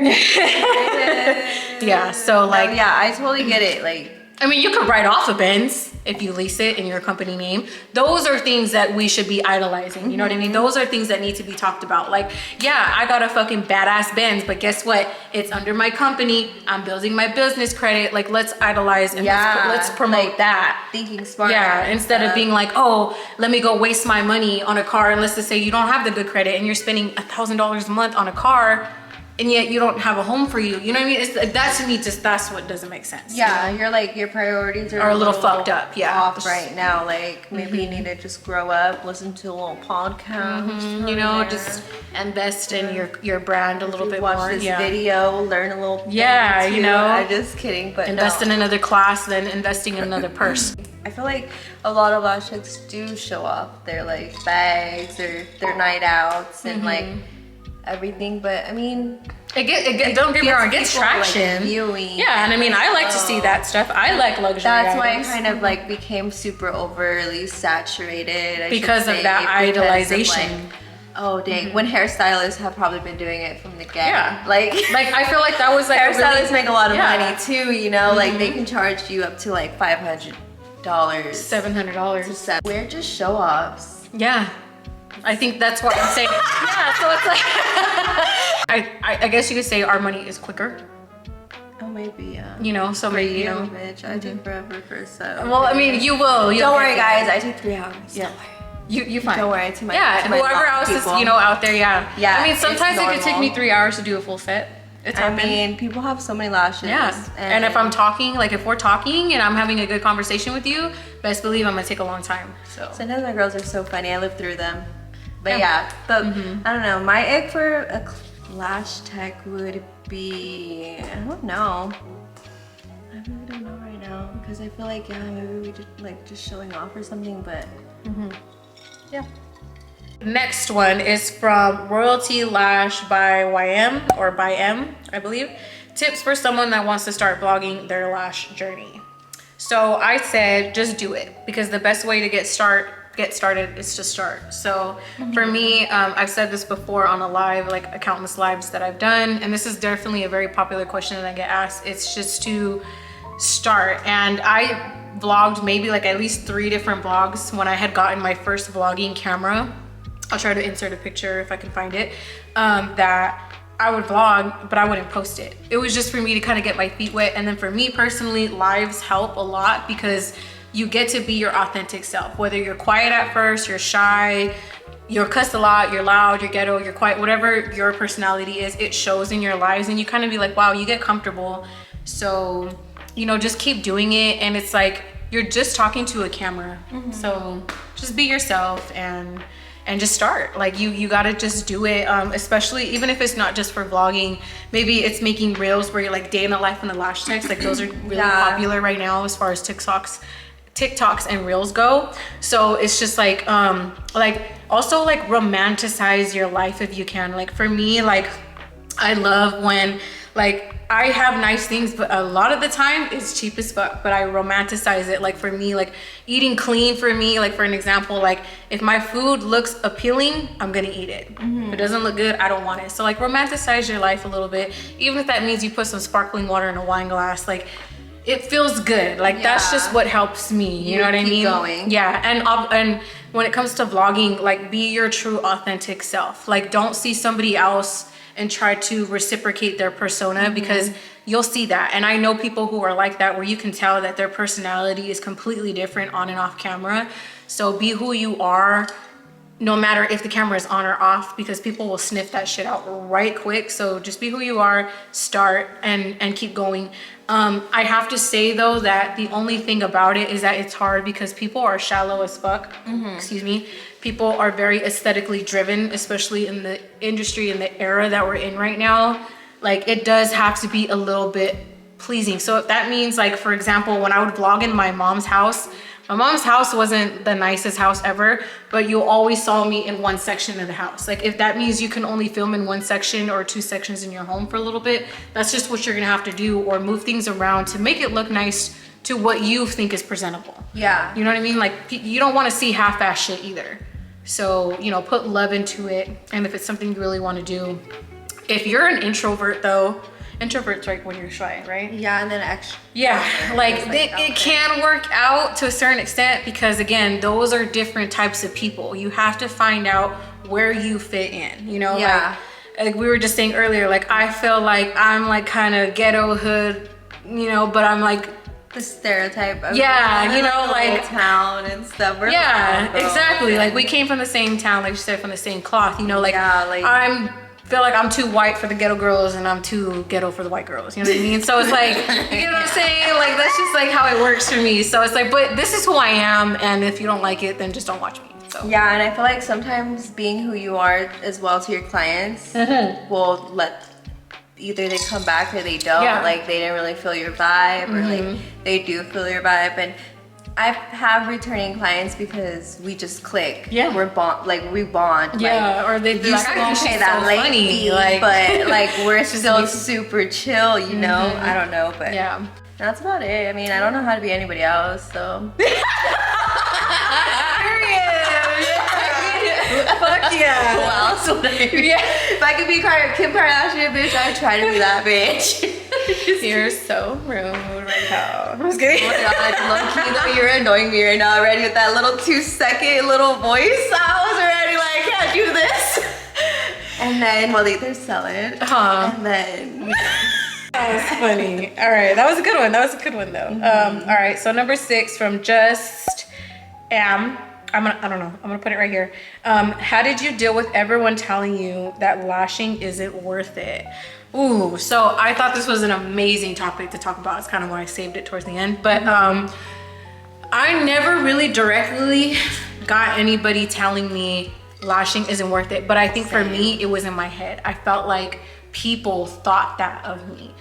[SPEAKER 1] Yeah, so like,
[SPEAKER 3] yeah, I totally get it. Like,
[SPEAKER 1] I mean, you could write off a Benz if you lease it in your company name. Those are things that we should be idolizing. You know what I mean? Those are things that need to be talked about. Like, yeah, I got a fucking badass Benz, but guess what? It's under my company. I'm building my business credit. Like, let's idolize and let's promote
[SPEAKER 3] like,
[SPEAKER 1] that.
[SPEAKER 3] thinking smart.
[SPEAKER 1] Yeah, instead of being like, oh, let me go waste my money on a car. And let's just say you don't have the good credit and you're spending $1,000 a month on a car, and yet you don't have a home for you. You know what I mean? That to me, that's what doesn't make sense.
[SPEAKER 3] Yeah, you're like, your priorities are
[SPEAKER 1] a little fucked up. Yeah,
[SPEAKER 3] off right now. Like, maybe you need to just grow up, listen to a little podcast.
[SPEAKER 1] You know, just invest in your brand a little bit
[SPEAKER 3] watch
[SPEAKER 1] more.
[SPEAKER 3] this video, learn a little thing
[SPEAKER 1] Yeah,
[SPEAKER 3] too.
[SPEAKER 1] you know.
[SPEAKER 3] I'm just kidding, but
[SPEAKER 1] Invest in another class, then investing in another purse.
[SPEAKER 3] I feel like a lot of lash chicks do show off their like bags or their night outs and like everything, but I mean, don't get me wrong, it gets
[SPEAKER 1] people,
[SPEAKER 3] traction.
[SPEAKER 1] like,
[SPEAKER 3] viewing.
[SPEAKER 1] Yeah, and I mean, I like to see that stuff. I like luxury
[SPEAKER 3] That's why it
[SPEAKER 1] items.
[SPEAKER 3] kind of like became super overly saturated.
[SPEAKER 1] Because of that idolization.
[SPEAKER 3] Oh dang! When hairstylists have probably been doing it from the get.
[SPEAKER 1] Yeah.
[SPEAKER 3] Like
[SPEAKER 1] I feel like that was like
[SPEAKER 3] hairstylists make a lot of
[SPEAKER 1] Yeah.
[SPEAKER 3] money too. You know, like they can charge you up to like $500,
[SPEAKER 1] $700.
[SPEAKER 3] We're just show offs.
[SPEAKER 1] Yeah. I think that's what I'm saying. Yeah, so it's like I guess you could say our money is quicker.
[SPEAKER 3] Oh, maybe yeah.
[SPEAKER 1] You know, so
[SPEAKER 3] For
[SPEAKER 1] maybe
[SPEAKER 3] you,
[SPEAKER 1] you know.
[SPEAKER 3] bitch, I take forever for a set.
[SPEAKER 1] Well, I mean, you will.
[SPEAKER 3] Don't worry, guys. I take 3 hours.
[SPEAKER 1] Yeah. You fine.
[SPEAKER 3] Don't worry. To my
[SPEAKER 1] Yeah,
[SPEAKER 3] to my
[SPEAKER 1] whoever
[SPEAKER 3] block
[SPEAKER 1] else is,
[SPEAKER 3] people.
[SPEAKER 1] you know, out there, yeah.
[SPEAKER 3] Yeah,
[SPEAKER 1] I mean,
[SPEAKER 3] it's
[SPEAKER 1] sometimes it could take me
[SPEAKER 3] normal.
[SPEAKER 1] 3 hours to do a full set. It's
[SPEAKER 3] I
[SPEAKER 1] happened.
[SPEAKER 3] mean, people have so many lashes.
[SPEAKER 1] Yeah. And if I'm talking, like if we're talking and I'm having a good conversation with you, best believe I'm gonna take a long time. So
[SPEAKER 3] sometimes my girls are so funny. I live through them. But yeah, but I don't know. My ick for a lash tech would be, I don't know. I really don't know right now because I feel like, yeah, maybe we just showing off or something, but
[SPEAKER 1] yeah. Next one is from Royalty Lash by YM or by M, I believe. Tips for someone that wants to start vlogging their lash journey. So I said, just do it, because the best way to get started is to start. So for me, I've said this before on a live, like countless lives that I've done, and this is definitely a very popular question that I get asked. It's just to start. And I vlogged maybe like at least 3 different vlogs when I had gotten my first vlogging camera. I'll try to insert a picture if I can find it, that I would vlog, but I wouldn't post it. It was just for me to kind of get my feet wet. And then for me personally, lives help a lot because you get to be your authentic self. Whether you're quiet at first, you're shy, you're cuss a lot, you're loud, you're ghetto, you're quiet, whatever your personality is, it shows in your lives, and you kind of be like, wow, you get comfortable. So, you know, just keep doing it. And it's like, you're just talking to a camera. So just be yourself and just start. Like you gotta just do it, especially even if it's not just for vlogging. Maybe it's making reels where you're like day in the life in the lash techs. Like those are really popular right now as far as TikToks and reels go. So it's just like also like romanticize your life if you can. Like for me, like I love when like I have nice things, but a lot of the time it's cheap as fuck, but I romanticize it. Like for me, like eating clean for me, like for an example, like if my food looks appealing, I'm gonna eat it. If it doesn't look good, I don't want it. So like romanticize your life a little bit. Even if that means you put some sparkling water in a wine glass, like it feels good. Like that's just what helps me. You know what I mean?
[SPEAKER 3] Going.
[SPEAKER 1] Yeah, and when it comes to vlogging, like be your true authentic self. Like don't see somebody else and try to reciprocate their persona, because you'll see that. And I know people who are like that, where you can tell that their personality is completely different on and off camera. So be who you are, no matter if the camera is on or off, because people will sniff that shit out right quick. So just be who you are, start, and keep going. I have to say though that the only thing about it is that it's hard because people are shallow as fuck. Excuse me. People are very aesthetically driven, especially in the industry and the era that we're in right now. Like, it does have to be a little bit pleasing. So if that means, like, for example, when I would vlog in my mom's house wasn't the nicest house ever, but you always saw me in one section of the house. Like, if that means you can only film in one section or two sections in your home for a little bit, that's just what you're gonna have to do, or move things around to make it look nice to what you think is presentable.
[SPEAKER 3] Yeah.
[SPEAKER 1] You know what I mean? Like, you don't want to see half-ass shit either. So, you know, put love into it. And if it's something you really want to do. If you're an introvert though, introvert's like when you're shy, right?
[SPEAKER 3] Yeah, and then extra.
[SPEAKER 1] Yeah, like it can work out to a certain extent, because again, those are different types of people. You have to find out where you fit in, you know?
[SPEAKER 3] Yeah.
[SPEAKER 1] Like we were just saying earlier, like I feel like I'm like kind of ghetto hood, you know, but I'm like
[SPEAKER 3] the stereotype of,
[SPEAKER 1] yeah, you know, like
[SPEAKER 3] town and stuff. We're
[SPEAKER 1] yeah, exactly. Like we came from the same town, like you said, from the same cloth, you know, like,
[SPEAKER 3] yeah, like
[SPEAKER 1] feel like I'm too white for the ghetto girls and I'm too ghetto for the white girls, you know what I mean? So it's like, you know what I'm saying? Like, that's just like how it works for me. So it's like, but this is who I am, and if you don't like it, then just don't watch me. So
[SPEAKER 3] yeah, and I feel like sometimes being who you are as well to your clients will let either they come back or they don't.
[SPEAKER 1] Yeah.
[SPEAKER 3] Like they didn't really feel your vibe, or like they do feel your vibe. And I have returning clients because we just click.
[SPEAKER 1] Yeah,
[SPEAKER 3] we bond.
[SPEAKER 1] Yeah,
[SPEAKER 3] like,
[SPEAKER 1] or they
[SPEAKER 3] you
[SPEAKER 1] like,
[SPEAKER 3] still can pay that late fee,
[SPEAKER 1] like,
[SPEAKER 3] but like we're still super chill, you know. I don't know, but
[SPEAKER 1] yeah,
[SPEAKER 3] that's about it. I mean, I don't know how to be anybody else, so.
[SPEAKER 1] Fuck yeah.
[SPEAKER 3] Who else would I be?
[SPEAKER 1] Yeah.
[SPEAKER 3] If I could be Kim Kardashian, bitch, I'd try to be that bitch.
[SPEAKER 1] You're so rude right now. I'm just kidding.
[SPEAKER 3] Oh my god, low-key though, you're annoying me right now already with that little 2-second little voice. I was already like, I can't do this. And then, well, they're selling. And then.
[SPEAKER 1] That was funny. All right, that was a good one. That was a good one though. All right, so number 6 from Just Am. I don't know. I'm gonna put it right here. How did you deal with everyone telling you that lashing isn't worth it? Ooh, so I thought this was an amazing topic to talk about. It's kind of why I saved it towards the end. But I never really directly got anybody telling me lashing isn't worth it. But I think for me, it was in my head. I felt like people thought that of me.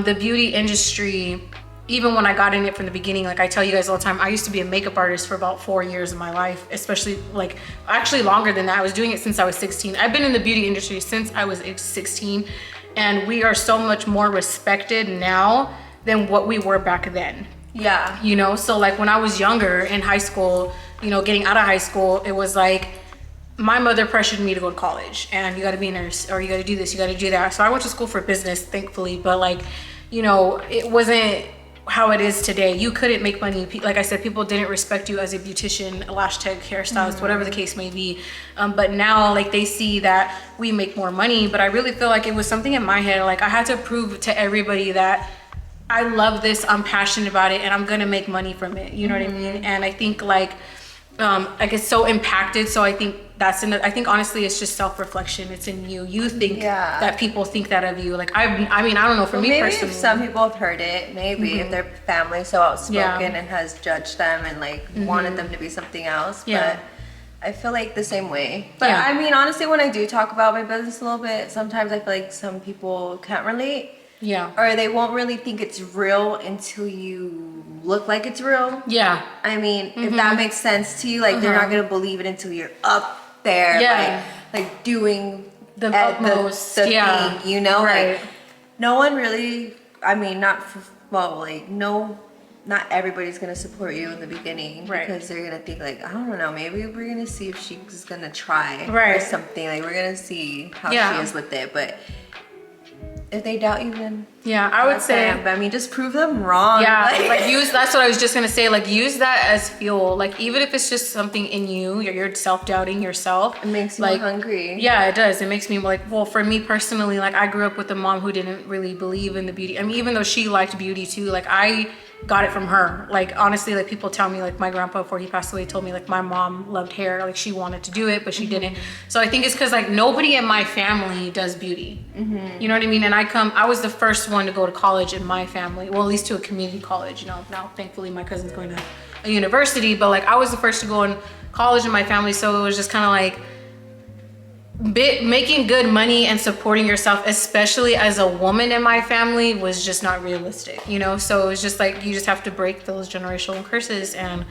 [SPEAKER 1] The beauty industry, even when I got in it from the beginning, like I tell you guys all the time, I used to be a makeup artist for about 4 years of my life, especially like actually longer than that. I was doing it since I was 16. I've been in the beauty industry since I was 16, and we are so much more respected now than what we were back then.
[SPEAKER 3] Yeah.
[SPEAKER 1] You know, so like when I was younger in high school, you know, getting out of high school, it was like my mother pressured me to go to college, and you got to be a nurse, or you got to do this, you got to do that. So I went to school for business, thankfully, but like, you know, it wasn't how it is today. You couldn't make money. Like I said, people didn't respect you as a beautician, a lash tech, hairstylist, whatever the case may be. But now like they see that we make more money. But I really feel like it was something in my head. Like I had to prove to everybody that I love this, I'm passionate about it, and I'm gonna make money from it. You know what I mean? And I think like it's so impacted. So I think I think honestly it's just self-reflection. It's in you. You think that people think that of you. Like I mean, I don't know, for me
[SPEAKER 3] maybe
[SPEAKER 1] personally.
[SPEAKER 3] If some people have heard it, maybe if their family's so outspoken and has judged them and like wanted them to be something else. But I feel like the same way. But I mean, honestly, when I do talk about my business a little bit, sometimes I feel like some people can't relate.
[SPEAKER 1] Yeah.
[SPEAKER 3] Or they won't really think it's real until you look like it's real.
[SPEAKER 1] Yeah.
[SPEAKER 3] I mean, if that makes sense to you, like they're not gonna believe it until you're up there, like doing
[SPEAKER 1] the utmost
[SPEAKER 3] thing, you know,
[SPEAKER 1] right.
[SPEAKER 3] like no one really. I mean, not everybody's gonna support you in the beginning, because they're gonna think like, I don't know, maybe we're gonna see if she's gonna try or something. Like we're gonna see how she is with it, but. If they doubt you, then
[SPEAKER 1] I would say,
[SPEAKER 3] I mean, just prove them wrong.
[SPEAKER 1] Yeah, like use. That's what I was just gonna say. Like use that as fuel. Like even if it's just something in you, you're self-doubting yourself.
[SPEAKER 3] It makes you
[SPEAKER 1] like
[SPEAKER 3] hungry.
[SPEAKER 1] Yeah, it does. It makes me like, well, for me personally, like I grew up with a mom who didn't really believe in the beauty. I mean, even though she liked beauty too, like I got it from her. Like honestly, like people tell me, like my grandpa before he passed away told me like my mom loved hair, like she wanted to do it but she didn't. So I think it's because like nobody in my family does beauty. You know what I mean? And I was the first one to go to college in my family, well at least to a community college. You know, now thankfully my cousin's going to a university, but like I was the first to go in college in my family, so it was just kind of like making good money and supporting yourself, especially as a woman in my family, was just not realistic, you know? So it's just like, you just have to break those generational curses and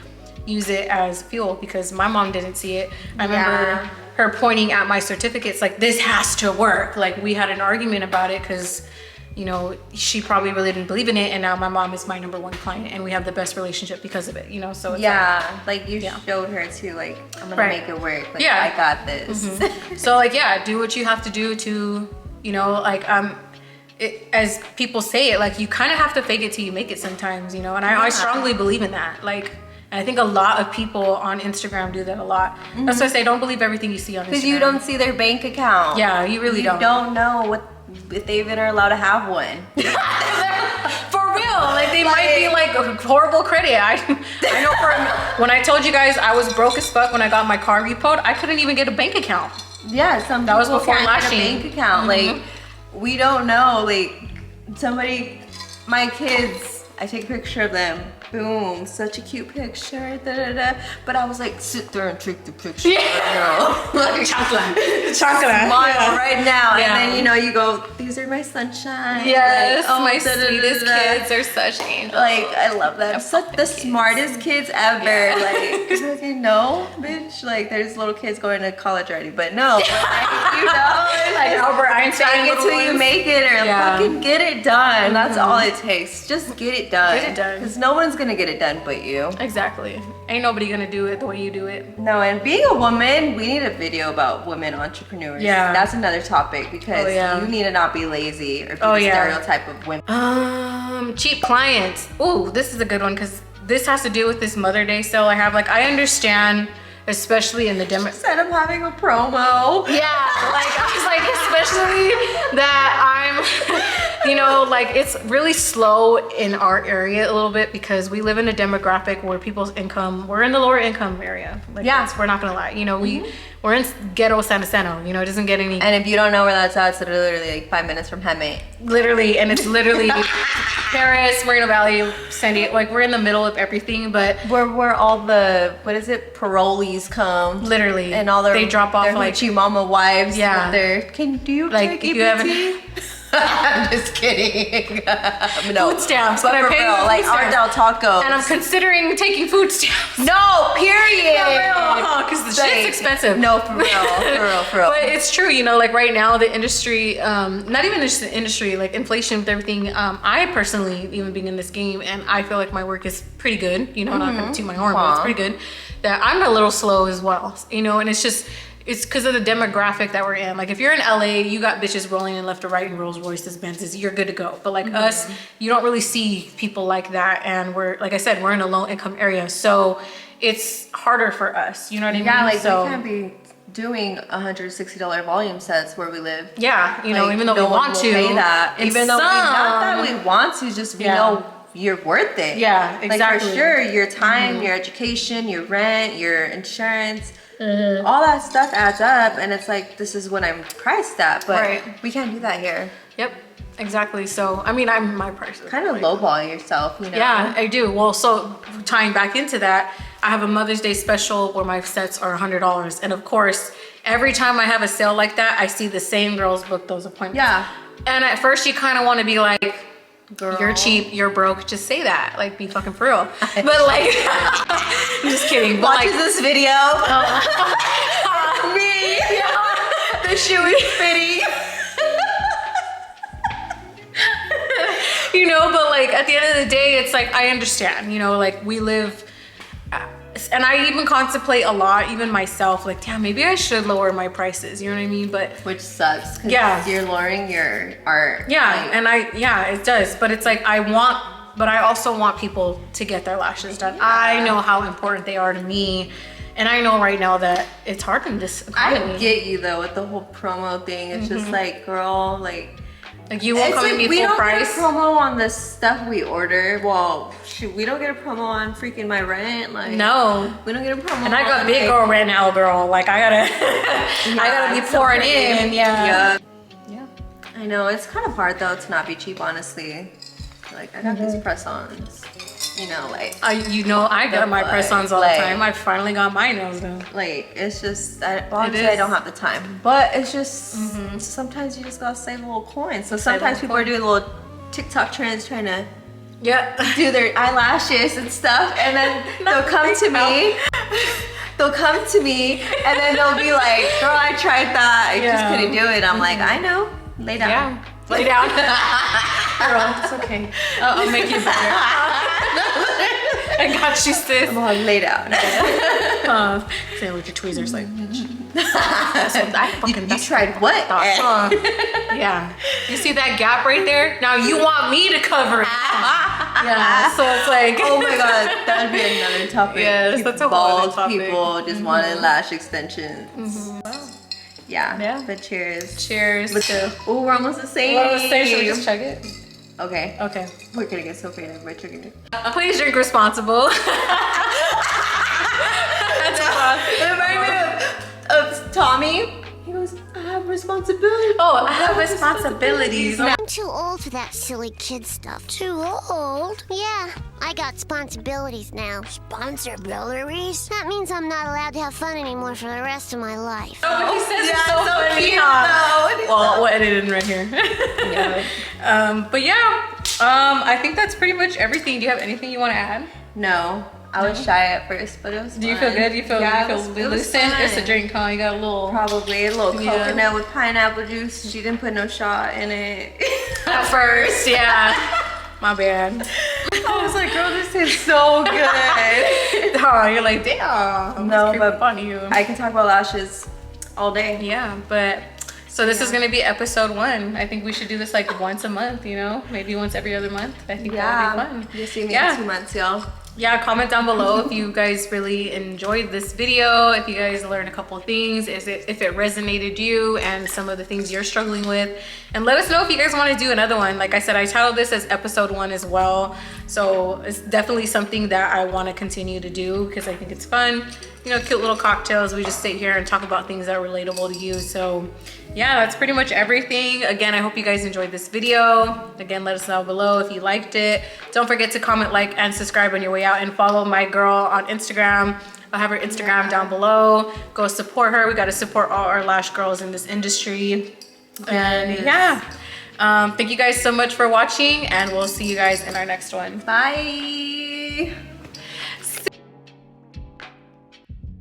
[SPEAKER 1] use it as fuel, because my mom didn't see it. I remember her pointing at my certificates like, this has to work. Like we had an argument about it because, you know, she probably really didn't believe in it, and now my mom is my #1 client and we have the best relationship because of it, you know? So it's
[SPEAKER 3] like you showed her too, like, I'm gonna make it work, like I got this.
[SPEAKER 1] So like, do what you have to do to, you know, like as people say it, like you kind of have to fake it till you make it sometimes, you know? And I strongly believe in that. Like, and I think a lot of people on Instagram do that a lot. That's why I say don't believe everything you see on Instagram.
[SPEAKER 3] Because you don't see their bank account.
[SPEAKER 1] Yeah, you really don't.
[SPEAKER 3] You don't know if they even are allowed to have one.
[SPEAKER 1] For real, like they might be like a horrible credit. I know when I told you guys I was broke as fuck when I got my car repoed, I couldn't even get a bank account.
[SPEAKER 3] Yeah, that was before
[SPEAKER 1] lashing.
[SPEAKER 3] A bank account. Like we don't know. Like my kids, I take a picture of them. Boom, such a cute picture, But I was like, sit there and take the picture. Like,
[SPEAKER 1] chocolate.
[SPEAKER 3] Smile right now. And then, you know, you go, these are my sunshine.
[SPEAKER 1] Yes,
[SPEAKER 3] like,
[SPEAKER 1] my sweetest kids are such angels.
[SPEAKER 3] Like, I love them. Such the smartest kids ever. Like, you know, bitch, like, there's little kids going to college already. But no, like, you know,
[SPEAKER 1] like Albert Einstein.
[SPEAKER 3] Fake it till you make it, or fucking get it done. That's all it takes. Just get it done.
[SPEAKER 1] Get it done.
[SPEAKER 3] Because no one's gonna get it done but you.
[SPEAKER 1] Exactly. Ain't nobody gonna do it the way you do it.
[SPEAKER 3] No, and being a woman, we need a video about women entrepreneurs.
[SPEAKER 1] Yeah.
[SPEAKER 3] That's another topic, because you need to not be lazy or be the stereotype of women.
[SPEAKER 1] Cheap clients. Ooh, this is a good one, because this has to do with this Mother Day sale I have. Like, I understand, especially in the
[SPEAKER 3] Said I'm having a promo.
[SPEAKER 1] Yeah, like I was like, especially that I'm, you know, like it's really slow in our area a little bit, because we live in a demographic where people's income, we're in the lower income area. Like, we're not gonna lie. You know, we're in ghetto San Jacinto, you know, it doesn't get any.
[SPEAKER 3] And if you don't know where that's at, it's literally like 5 minutes from Heme.
[SPEAKER 1] Literally, and it's literally Paris, Moreno Valley, San Diego, like we're in the middle of everything, but
[SPEAKER 3] where all the, what is it, parolees come.
[SPEAKER 1] Literally.
[SPEAKER 3] And all
[SPEAKER 1] they drop off
[SPEAKER 3] their
[SPEAKER 1] like
[SPEAKER 3] hoochie mama wives.
[SPEAKER 1] Yeah.
[SPEAKER 3] With their, do you
[SPEAKER 1] like
[SPEAKER 3] take
[SPEAKER 1] if you haven't.
[SPEAKER 3] I'm just kidding. No.
[SPEAKER 1] Food stamps.
[SPEAKER 3] But
[SPEAKER 1] I
[SPEAKER 3] for
[SPEAKER 1] pay
[SPEAKER 3] real, like Ardell Tacos.
[SPEAKER 1] And I'm considering taking food stamps.
[SPEAKER 3] No, period.
[SPEAKER 1] Because the shit's expensive.
[SPEAKER 3] No, for real.
[SPEAKER 1] But it's true, you know, like right now the industry, not even just the industry, like inflation with everything. I personally, even being in this game, and I feel like my work is pretty good, you know, not gonna toot my horn, but it's pretty good. That I'm a little slow as well, you know, and it's because of the demographic that we're in. Like if you're in LA, you got bitches rolling in left or right in Rolls Royces, Benzes, you're good to go. But like us, you don't really see people like that. And we're, like I said, we're in a low income area. So it's harder for us, you know what I mean?
[SPEAKER 3] Yeah, like
[SPEAKER 1] so,
[SPEAKER 3] we can't be doing $160 volume sets where we live.
[SPEAKER 1] Yeah, you know,
[SPEAKER 3] like,
[SPEAKER 1] even though
[SPEAKER 3] no
[SPEAKER 1] we want to.
[SPEAKER 3] pay that. Even though not that we want to, just we know you're worth it.
[SPEAKER 1] Yeah, exactly.
[SPEAKER 3] Like for sure, your time, your education, your rent, your insurance, all that stuff adds up, and it's like, this is what I'm priced at, but we can't do that here.
[SPEAKER 1] Yep, exactly. So I mean, I'm my price.
[SPEAKER 3] Kind of lowball yourself, you know?
[SPEAKER 1] Yeah, I do. Well, so tying back into that, I have a Mother's Day special where my sets are $100, and of course, every time I have a sale like that, I see the same girls book those appointments.
[SPEAKER 3] Yeah.
[SPEAKER 1] And at first, you kind of want to be like,
[SPEAKER 3] girl,
[SPEAKER 1] you're cheap, you're broke, just say that, like be fucking for real. But like, I'm just kidding. But
[SPEAKER 3] watches
[SPEAKER 1] like,
[SPEAKER 3] this video. Me. Yeah. The shoe is fitting.
[SPEAKER 1] You know, but like at the end of the day, it's like, I understand, you know, like we live, and I even contemplate a lot, even myself, like, damn, maybe I should lower my prices, you know what I mean? But
[SPEAKER 3] which sucks, because you're lowering your art.
[SPEAKER 1] Yeah, like, and it does, but it's like, but I also want people to get their lashes done. I know how important they are to me, and I know right now that it's hard in this economy.
[SPEAKER 3] I get you though with the whole promo thing. It's just like, girl, like,
[SPEAKER 1] Like you won't
[SPEAKER 3] It's
[SPEAKER 1] come
[SPEAKER 3] like
[SPEAKER 1] and be
[SPEAKER 3] we
[SPEAKER 1] full
[SPEAKER 3] don't
[SPEAKER 1] price.
[SPEAKER 3] get a promo on the stuff we order. Well, shoot, we don't get a promo on freaking my rent. Like
[SPEAKER 1] No.
[SPEAKER 3] we don't get a promo.
[SPEAKER 1] And I got
[SPEAKER 3] on,
[SPEAKER 1] big
[SPEAKER 3] like,
[SPEAKER 1] girl rent now, girl. Like I gotta, I gotta be
[SPEAKER 3] it's so
[SPEAKER 1] pouring
[SPEAKER 3] pretty.
[SPEAKER 1] in. Yeah.
[SPEAKER 3] Yeah. I know it's kind of hard though to not be cheap, honestly. Like I got these press-ons, you know, like
[SPEAKER 1] You know, I got my press-ons all
[SPEAKER 3] like-
[SPEAKER 1] the time. I finally got my nails done.
[SPEAKER 3] like it's just obviously
[SPEAKER 1] is.
[SPEAKER 3] I don't have the time, but it's just sometimes you just gotta save a little coin. So sometimes people are doing little TikTok trends trying to
[SPEAKER 1] Yeah.
[SPEAKER 3] do their eyelashes and stuff, and then they'll come to me. They'll come to me and then they'll be like, "Girl, I tried that. I just
[SPEAKER 1] Yeah.
[SPEAKER 3] couldn't do it." I'm like, "I know. Lay down."
[SPEAKER 1] Yeah. Lay down. Girl, it's okay. I'll make you better. I got you, sis.
[SPEAKER 3] I'm like, "Lay down."
[SPEAKER 1] Say with your tweezers, like, bitch. That's what I fucking.
[SPEAKER 3] You tried what?
[SPEAKER 1] Yeah. You see that gap right there? Now you want me to cover it. Yeah. So it's like.
[SPEAKER 3] Oh my god, that would be another topic.
[SPEAKER 1] Yes, that's a whole other
[SPEAKER 3] Bald
[SPEAKER 1] topic.
[SPEAKER 3] people just wanted lash extensions. Yeah.
[SPEAKER 1] Yeah.
[SPEAKER 3] But cheers.
[SPEAKER 1] Cheers.
[SPEAKER 3] Oh, we're almost the same.
[SPEAKER 1] What was I saying? Should we just chug it?
[SPEAKER 3] Okay.
[SPEAKER 1] Okay.
[SPEAKER 3] We're gonna get so creative by chugging it.
[SPEAKER 1] Please drink responsible. That's
[SPEAKER 3] It reminded me of Tommy. He goes, "I have responsibility."
[SPEAKER 1] Oh, I have responsibilities.
[SPEAKER 4] I'm too old for that silly kid stuff. Too old? Yeah, I got responsibilities now. Responsibilities? That means I'm not allowed to have fun anymore for the rest of my life.
[SPEAKER 1] Oh, but he says it's so
[SPEAKER 3] so
[SPEAKER 1] funny,
[SPEAKER 3] cute,
[SPEAKER 1] huh?
[SPEAKER 3] though.
[SPEAKER 1] Well, we'll edit it in right here. But yeah, I think that's pretty much everything. Do you have anything you want to add?
[SPEAKER 3] No, I was shy at first, but it was.
[SPEAKER 1] Do you feel
[SPEAKER 3] fun.
[SPEAKER 1] good? You feel
[SPEAKER 3] Yeah,
[SPEAKER 1] you
[SPEAKER 3] it
[SPEAKER 1] feel
[SPEAKER 3] was
[SPEAKER 1] loosened? It's a
[SPEAKER 3] fun.
[SPEAKER 1] drink, huh? You got a little.
[SPEAKER 3] Probably a little
[SPEAKER 1] Yeah.
[SPEAKER 3] coconut with pineapple juice. She didn't put no shot in it.
[SPEAKER 1] At first, yeah. My bad.
[SPEAKER 3] I was like, "Girl, this is so good."
[SPEAKER 1] Oh, you're like, damn.
[SPEAKER 3] No,
[SPEAKER 1] that's
[SPEAKER 3] but
[SPEAKER 1] funny. You.
[SPEAKER 3] I can talk about lashes all day.
[SPEAKER 1] Yeah, but so this is gonna be episode 1. I think we should do this like once a month, you know, maybe once every other month. I think that would be fun.
[SPEAKER 3] You see me
[SPEAKER 1] Yeah.
[SPEAKER 3] in 2 months, y'all.
[SPEAKER 1] Yeah, comment down below if you guys really enjoyed this video, if you guys learned a couple of things, if it resonated you and some of the things you're struggling with. And let us know if you guys want to do another one. Like I said, I titled this as episode 1 as well. So it's definitely something that I want to continue to do because I think it's fun. You know, cute little cocktails. We just sit here and talk about things that are relatable to you. So yeah, that's pretty much everything. Again, I hope you guys enjoyed this video. Again, let us know below if you liked it. Don't forget to comment, like, and subscribe on your way out, and follow my girl on Instagram. I'll have her Instagram down below. Go support her. We got to support all our lash girls in this industry. And yeah, thank you guys so much for watching, and we'll see you guys in our next one.
[SPEAKER 3] Bye.